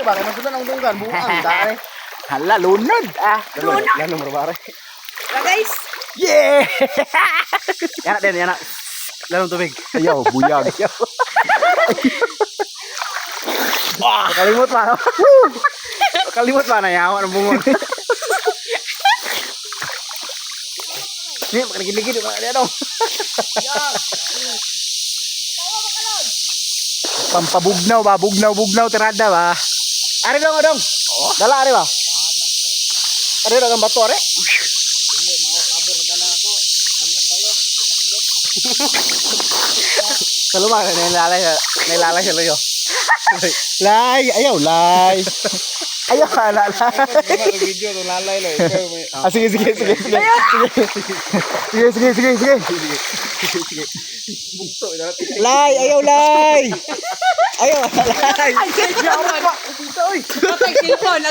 ba? Kaya masulan ang dunggan. Buang, dahil. Hala, lunod. Lalo, marabare. Guys. Yeah! Yan na din, yan na. Lalong tubig. Ayaw, buyag. Kalimut pa, no? Kalimut pa, nayawa ng bungol. Nih, makan gini-gini, dia dong. Pampabugnaw ba? Bugnaw tirada ba? Ari dong, dong. Dala ari ba? Ari dong ang bato ari. Kaluma, nilalay sa loyo. Lay, ayaw, lay. Ayaw, lalay. Video to lalay lo. Sige. Lay, ayaw, lay. Ayaw, lay. Patay cellphone.